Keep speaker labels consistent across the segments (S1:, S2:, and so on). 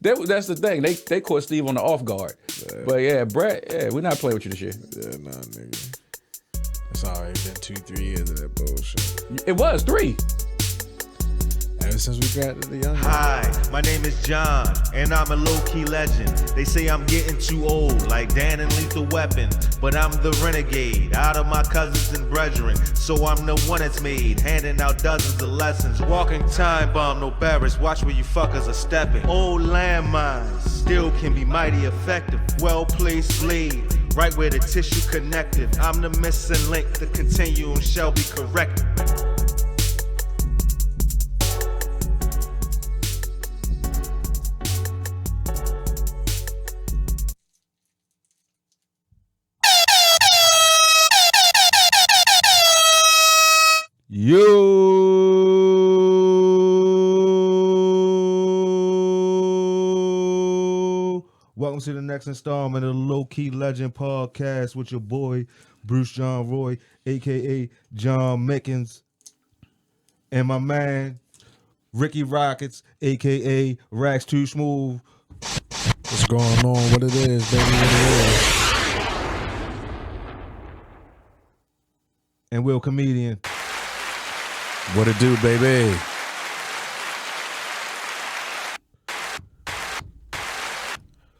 S1: That's the thing. They caught Steve on the off guard. Yeah. But yeah, Brett, we're not playing with you this year.
S2: Yeah, nah, nigga. It's already been 2-3 years of that bullshit.
S1: It was 3.
S2: Ever since we got to the young.
S3: Hi, my name is John, and I'm a low-key legend. They say I'm getting too old, like Dan and Lethal Weapon. But I'm the renegade, out of my cousins and brethren. So I'm the one that's made, handing out dozens of lessons. Walking time bomb, no barracks, watch where you fuckers are stepping. Old landmines still can be mighty effective. Well-placed blade, right where the tissue connected. I'm the missing link, the continuum shall be corrected. Welcome to the next installment of the Low Key Legend podcast with your boy Bruce John Roy, aka John Mickens, and my man Ricky Rockets, aka Rax Too Smooth.
S2: What's going on? What it is, baby? What it is?
S3: And Will Comedian.
S1: What it do, baby?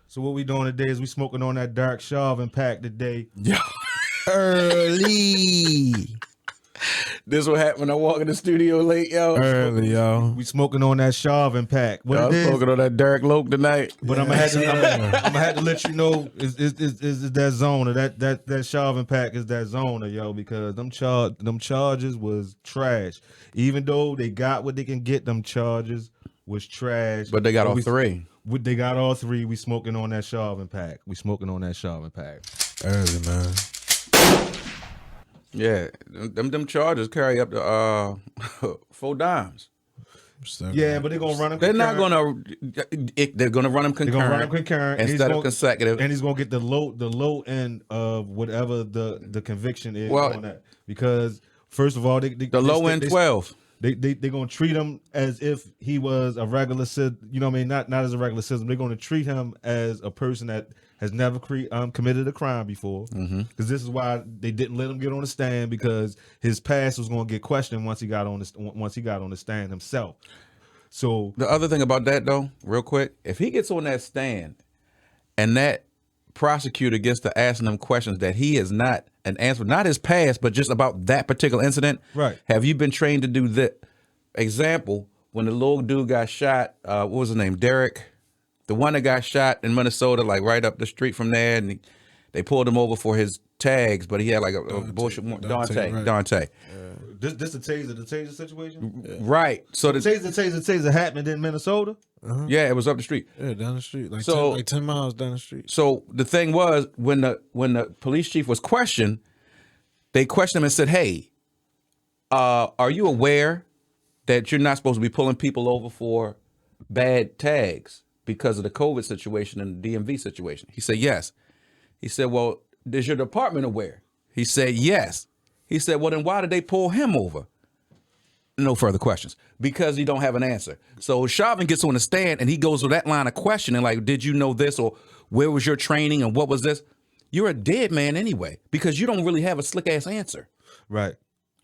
S3: So what we doing today is we smoking on that dark Chauvin pack today.
S1: Yo.
S2: Early.
S1: This what happened when I walk in the studio late, yo.
S2: Early, yo.
S3: We smoking on that Chauvin pack. What
S1: I'm
S3: it is?
S1: smoking on that Derrick Loke tonight.
S3: But I'm gonna have to let you know is that zona. That Chauvin pack is that zona, yo, because them charges was trash. Even though they got what they can get, them charges was trash.
S1: But they got all 3.
S3: They got all 3. We smoking on that Chauvin pack.
S2: Early, man.
S1: Yeah, them charges carry up to $4 dimes.
S3: Yeah, but they're gonna run them.
S1: They're not gonna. They're gonna run them concurrent.
S3: They're gonna run them concurrent
S1: instead of consecutive.
S3: And he's gonna get the low end of whatever the conviction is on that. Because first of all, the
S1: low end 12.
S3: They gonna treat him as if he was a regular citizen. You know what I mean? Not as a regular citizen. They're gonna treat him as a person that has never committed a crime before. Because this is why they didn't let him get on the stand, because his past was gonna get questioned once he got on the stand himself. So
S1: the other thing about that, though, real quick, if he gets on that stand and that prosecutor gets to asking him questions that he is not an answer, not his past, but just about that particular incident.
S3: Right.
S1: Have you been trained to do that? Example, when the little dude got shot, what was his name? Derrick, the one that got shot in Minnesota, like right up the street from there, and they pulled him over for his tags, but he had like a bullshit. Dante.
S3: This the taser situation?
S1: Yeah. Right. So the
S3: taser happened in Minnesota?
S1: Yeah, it was up the street.
S2: Yeah, down the street. Like,
S1: so,
S2: 10 miles down the street.
S1: So the thing was, when the police chief was questioned, they questioned him and said, hey, are you aware that you're not supposed to be pulling people over for bad tags because of the COVID situation and the DMV situation? He said, yes. He said, well, is your department aware? He said, yes. He said, well, then why did they pull him over? No further questions, because he don't have an answer. So Chauvin gets on the stand and he goes with that line of questioning, like, did you know this, or where was your training, and what was this? You're a dead man anyway, because you don't really have a slick ass answer.
S3: Right.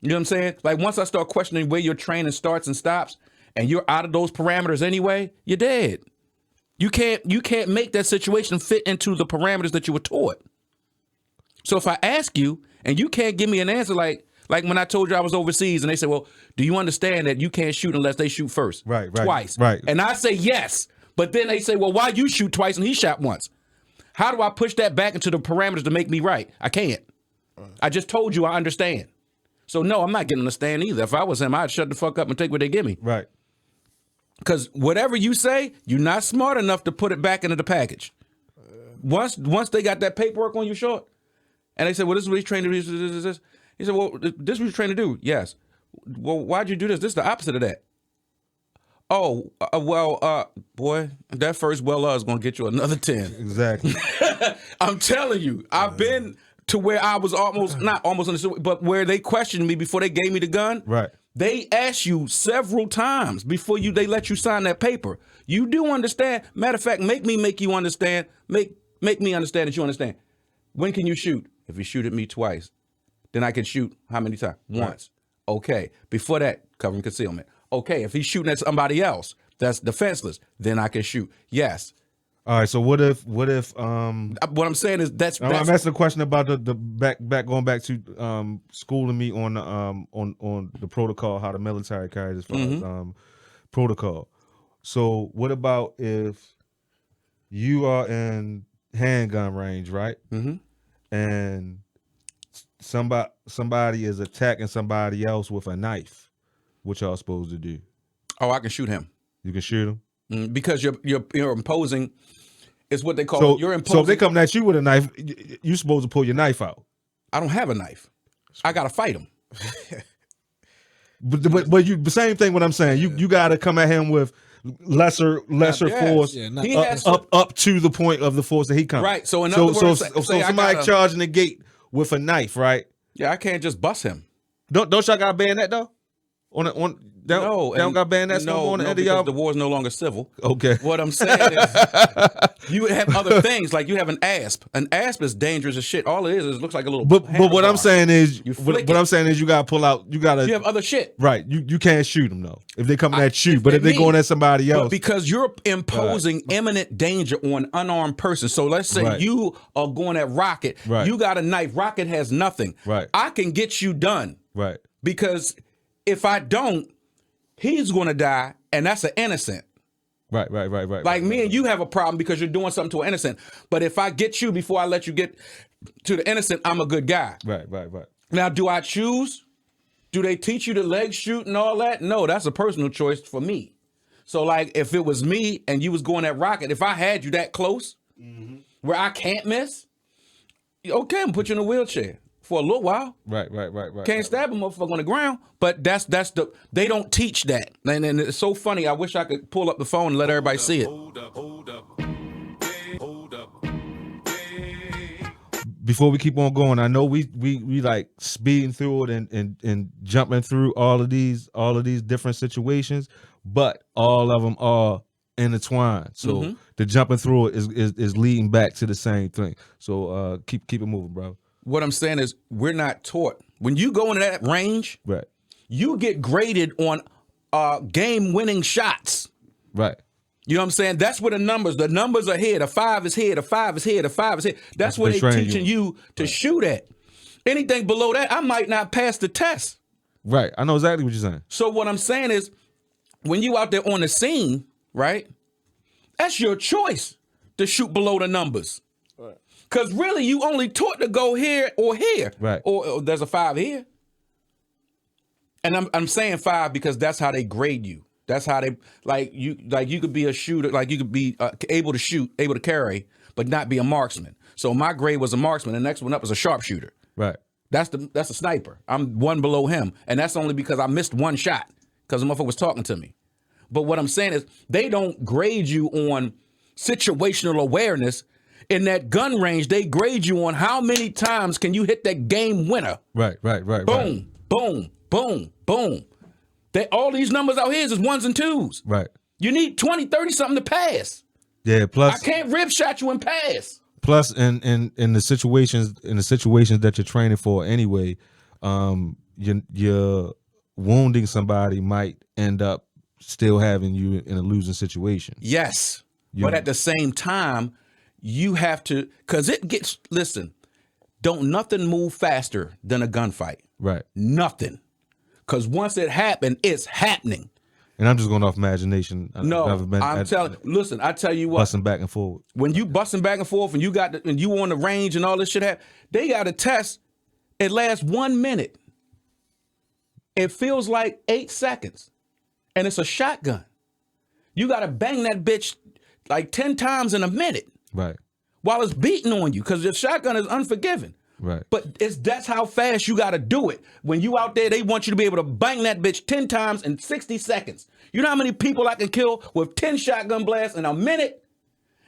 S1: You know what I'm saying? Like, once I start questioning where your training starts and stops, and you're out of those parameters anyway, you're dead. You can't make that situation fit into the parameters that you were taught. So if I ask you and you can't give me an answer, like when I told you I was overseas and they said, well, do you understand that you can't shoot unless they shoot first?
S3: Right.
S1: Twice.
S3: Right.
S1: And I say yes. But then they say, well, why you shoot twice and he shot once? How do I push that back into the parameters to make me right? I can't. I just told you I understand. So no, I'm not getting on the stand either. If I was him, I'd shut the fuck up and take what they give me.
S3: Right.
S1: Because whatever you say, you're not smart enough to put it back into the package. Once they got that paperwork on you short, and they said, well, this is what he's trained to do. This. He said, well, this is what he's trained to do. Yes. Well, why'd you do this? This is the opposite of that. Oh, boy, that first is going to get you another 10.
S3: Exactly.
S1: I'm telling you, I've been to where I was not almost in the, but where they questioned me before they gave me the gun.
S3: Right.
S1: They ask you several times before they let you sign that paper. You do understand. Matter of fact, make you understand. Make me understand that you understand. When can you shoot? If you shoot at me twice, then I can shoot how many times? Once. Right. Okay. Before that, covering concealment. Okay. If he's shooting at somebody else that's defenseless, then I can shoot. Yes.
S4: All right. So what if
S1: what I'm saying is that's
S4: I'm asking a question about the going back to schooling me on the protocol, how the military carries as far as protocol. So what about if you are in handgun range, right? And somebody is attacking somebody else with a knife. What y'all supposed to do?
S1: Oh, I can shoot him.
S4: You can shoot him
S1: because you're imposing. It's what they call you're imposing.
S4: So if they come at you with a knife, you're supposed to pull your knife out.
S1: I don't have a knife. I gotta fight him.
S4: but you the same thing. What I'm saying, you gotta come at him with lesser force, up to the point of the force that he comes.
S1: Right. So in other words,
S4: so somebody charging the gate with a knife, right?
S1: Yeah, I can't just bust him.
S4: Don't y'all got a bayonet though? They don't got bayonets no more on the end of y'all?
S1: The war is no longer civil.
S4: Okay.
S1: What I'm saying is you have other things, like you have an asp. An asp is dangerous as shit. All it is it looks like a little
S4: But what I'm saying is you gotta pull out, you have
S1: other shit.
S4: Right. You can't shoot them though. If they coming at you, but if they going at somebody else.
S1: But because you're imposing imminent danger on an unarmed person. So let's say you are going at Rocket.
S4: Right.
S1: You got a knife. Rocket has nothing.
S4: Right.
S1: I can get you done.
S4: Right.
S1: Because if I don't, he's going to die, and that's an innocent.
S4: Right.
S1: Like me and you have a problem because you're doing something to an innocent. But if I get you before I let you get to the innocent, I'm a good guy.
S4: Right.
S1: Now, do I choose? Do they teach you to leg shoot and all that? No, that's a personal choice for me. So, like, if it was me and you was going at Rocket, if I had you that close where I can't miss, okay, I'm going to put you in a wheelchair. For a little while.
S4: Right.
S1: Can't stab a motherfucker on the ground. But they don't teach that. And it's so funny. I wish I could pull up the phone and let everybody see it.
S5: Hold up.
S4: Before we keep on going, I know we like speeding through it and jumping through all of these different situations, but all of them are intertwined. So the jumping through it is leading back to the same thing. So keep it moving, bro.
S1: What I'm saying is we're not taught. When you go into that range,
S4: right,
S1: you get graded on game-winning shots.
S4: Right.
S1: You know what I'm saying? That's where the numbers are here. The 5 is here. The 5 is here. The 5 is here. That's where they're teaching you to shoot at. Anything below that, I might not pass the test.
S4: Right. I know exactly what you're saying.
S1: So what I'm saying is when you out there on the scene, right, that's your choice to shoot below the numbers. Because really, you only taught to go here or here.
S4: Right.
S1: Or there's a 5 here. And I'm saying 5 because that's how they grade you. That's how they, you could be a shooter, like you could be able to shoot, able to carry, but not be a marksman. So my grade was a marksman. The next one up was a sharpshooter.
S4: Right.
S1: That's a sniper. I'm one below him. And that's only because I missed one shot because the motherfucker was talking to me. But what I'm saying is they don't grade you on situational awareness. In that gun range, they grade you on how many times can you hit that game winner.
S4: Right.
S1: Boom, boom, boom, boom. All these numbers out here is ones and twos.
S4: Right.
S1: You need 20, 30 something to pass.
S4: Yeah, plus
S1: I can't rib shot you and pass.
S4: Plus in the situations that you're training for anyway, you're wounding somebody might end up still having you in a losing situation.
S1: Yes. But at the same time, you have to, because listen, don't nothing move faster than a gunfight.
S4: Right.
S1: Nothing. Because once it happened, it's happening.
S4: And I'm just going off imagination.
S1: I tell you what.
S4: Busting back and forth.
S1: When you busting back and forth and you on the range and all this shit, they got a test. It lasts 1 minute. It feels like 8 seconds. And it's a shotgun. You got to bang that bitch like 10 times in a minute.
S4: Right.
S1: While it's beating on you, because your shotgun is unforgiving.
S4: Right.
S1: But that's how fast you got to do it. When you out there, they want you to be able to bang that bitch 10 times in 60 seconds. You know how many people I can kill with 10 shotgun blasts in a minute?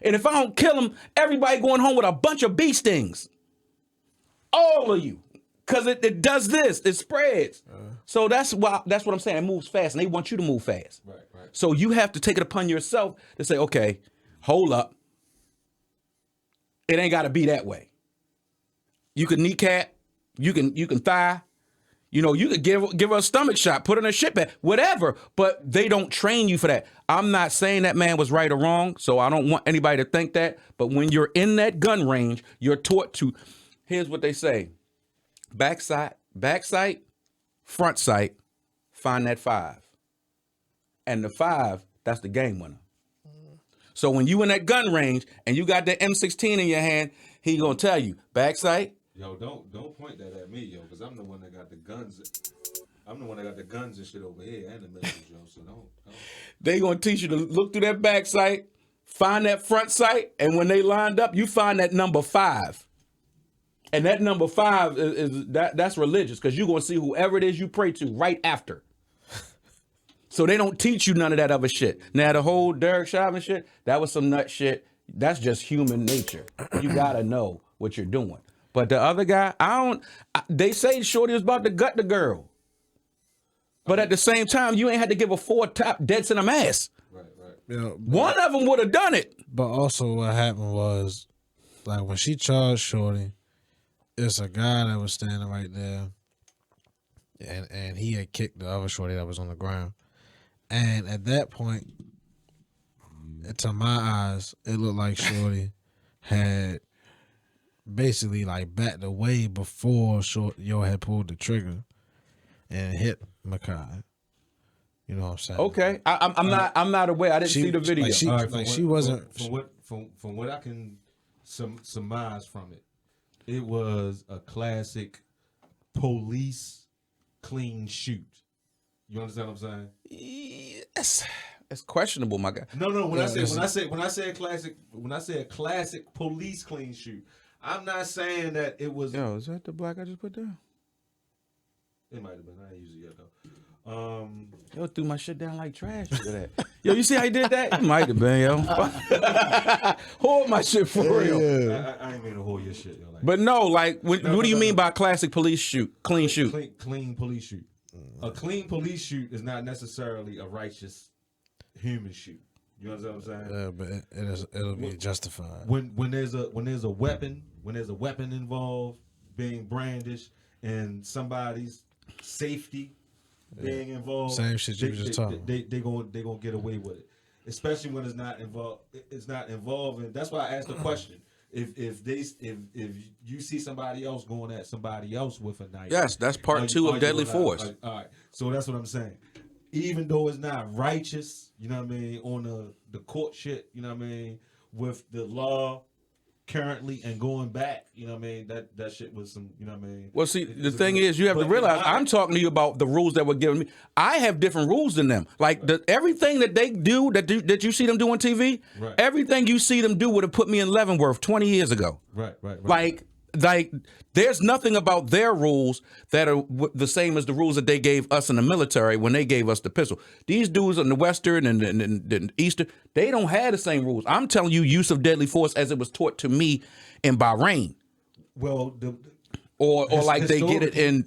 S1: And if I don't kill them, everybody going home with a bunch of bee stings. All of you. Because it does this. It spreads. So that's what I'm saying. It moves fast, and they want you to move fast.
S4: Right.
S1: So you have to take it upon yourself to say, okay, hold up. It ain't got to be that way. You can kneecap, you can thigh, you could give her a stomach shot, put her in a shit bag, whatever. But they don't train you for that. I'm not saying that man was right or wrong, so I don't want anybody to think that. But when you're in that gun range, you're taught to. Here's what they say: back sight, front sight, find that 5. And the 5, that's the game winner. So when you in that gun range and you got that M16 in your hand, he gonna tell you, back sight.
S4: Yo, don't point that at me, yo, because I'm the one that got the guns. I'm the one that got the guns and shit over here and the missiles, yo. So don't.
S1: They gonna teach you to look through that back sight, find that front sight, and when they lined up, you find that number 5. And that number 5 is that's religious, because you're gonna see whoever it is you pray to right after. So they don't teach you none of that other shit. Now the whole DERRICK Chauvin shit, that was some nut shit. That's just human nature. You gotta know what you're doing. But the other guy, they say Shorty was about to gut the girl. But at the same time, you ain't had to give a 4 top dead center mass.
S4: Right.
S2: Yeah,
S1: One of them would have done it.
S2: but also what happened was, like, when she charged Shorty, it's a guy that was standing right there, and he had kicked the other Shorty that was on the ground. And at that point, to my eyes, it looked like Shorty had basically like backed away before Yo had pulled the trigger and hit Makai. You know what I'm saying?
S1: Okay, I'm not aware. I didn't see the video.
S2: She wasn't.
S4: From what I can surmise from it, it was a classic police clean shoot. You understand what I'm saying?
S1: Yes, it's questionable, my guy.
S4: No. When I say a classic police clean shoot, I'm not saying that it was.
S1: Yo, is that the black I just put down?
S4: It might have been. I ain't used it yet though.
S1: Yo, threw my shit down like trash for that. Yo, you see how he did that? It might have been, yo. Hold my shit for real.
S4: I ain't mean to hold your shit, yo. Like,
S1: But no, like, what do you mean by classic police shoot? Clean shoot?
S4: Clean police shoot. A clean police shoot is not necessarily a righteous human shoot. You understand what I'm saying?
S2: Yeah, but it'll be justified.
S4: When there's a weapon involved being brandished and somebody's safety being involved,
S2: Same shit you was just talking.
S4: They gonna get away with it, especially when it's not involved. It's not involving. That's why I asked the question. If you see somebody else going at somebody else with a knife,
S1: Yes, that's part 2 of deadly force.
S4: All right, so that's what I'm saying. Even though it's not righteous, you know what I mean, on the court shit, you know what I mean, with the law currently and going back, you know what I mean, that shit was some, you know what I mean.
S1: Well, see, the thing is, you have to realize, I'm talking to you about the rules that were given me. I have different rules than them. Like, everything that they do, that you see them do on TV,
S4: right.
S1: Everything you see them do would have put me in Leavenworth 20 years ago.
S4: Right.
S1: Like, there's nothing about their rules that are the same as the rules that they gave us in the military when they gave us the pistol. These dudes in the Western and the Eastern, they don't have the same rules. I'm telling you, use of deadly force as it was taught to me in Bahrain.
S4: Well,
S1: or like they get it in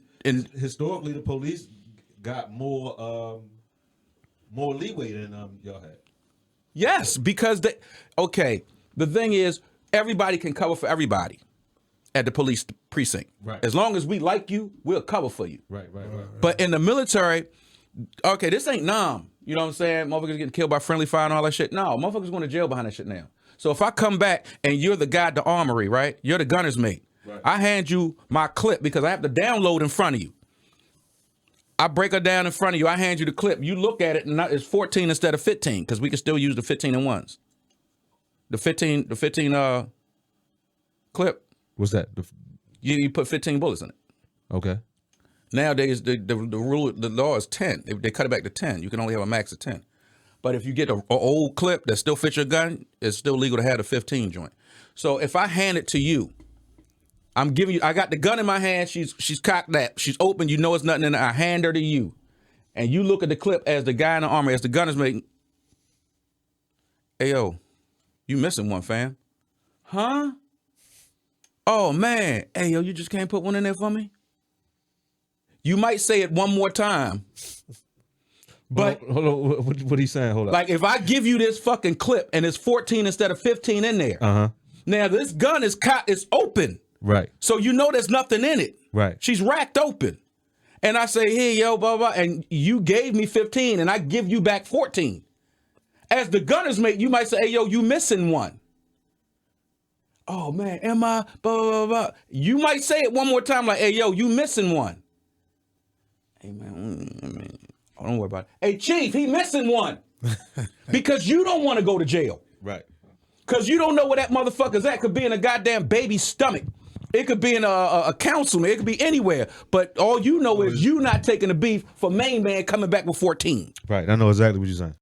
S4: historically, the police got more leeway than y'all had.
S1: Yes, because the thing is, everybody can cover for everybody at the police precinct.
S4: Right.
S1: As long as we like you, we'll cover for you.
S4: Right.
S1: But in the military, okay, this ain't Nam. You know what I'm saying? Motherfuckers getting killed by friendly fire and all that shit. No, motherfuckers going to jail behind that shit now. So if I come back and you're the guy at the armory, right? You're the gunner's mate.
S4: Right.
S1: I hand you my clip because I have to download in front of you. I break her down in front of you. I hand you the clip. You look at it and it's 14 instead of 15 because we can still use the 15 and ones. The 15 clip.
S4: What's that?
S1: You put 15 bullets in it.
S4: Okay.
S1: Nowadays, the rule, the law is 10. They cut it back to 10. You can only have a max of 10. But if you get an old clip that still fits your gun, it's still legal to have the 15 joint. So if I hand it to you, I'm giving you, I got the gun in my hand. She's cocked up. She's open. You know it's nothing in it. I hand her to you. And you look at the clip as the guy in the army, as the gunner's making, hey, yo, you missing one, fam. Huh? Oh, man. Hey, yo, you just can't put one in there for me? you might say it one more time. But
S4: hold on, what he saying? Hold on.
S1: like if I give you this fucking clip and it's 14 instead of 15 in there. Now this gun is open.
S4: Right.
S1: So you know there's nothing in it.
S4: Right.
S1: She's racked open. And I say, here, yo, blah, blah, and you gave me 15 and I give you back 14. As the gunner's mate, you might say, hey, yo, you missing one. Oh, man, am I, blah, blah, blah. You might say it one more time like, hey, yo, you missing one. Hey, man, don't worry about it. Hey, Chief, he missing one. Because you don't want to go to jail.
S4: Right.
S1: Because you don't know where that motherfucker's at. Could be in a goddamn baby's stomach. It could be in a councilman. It could be anywhere. But all you know is you not taking the beef for main man coming back with 14.
S4: Right. I know exactly what you're saying.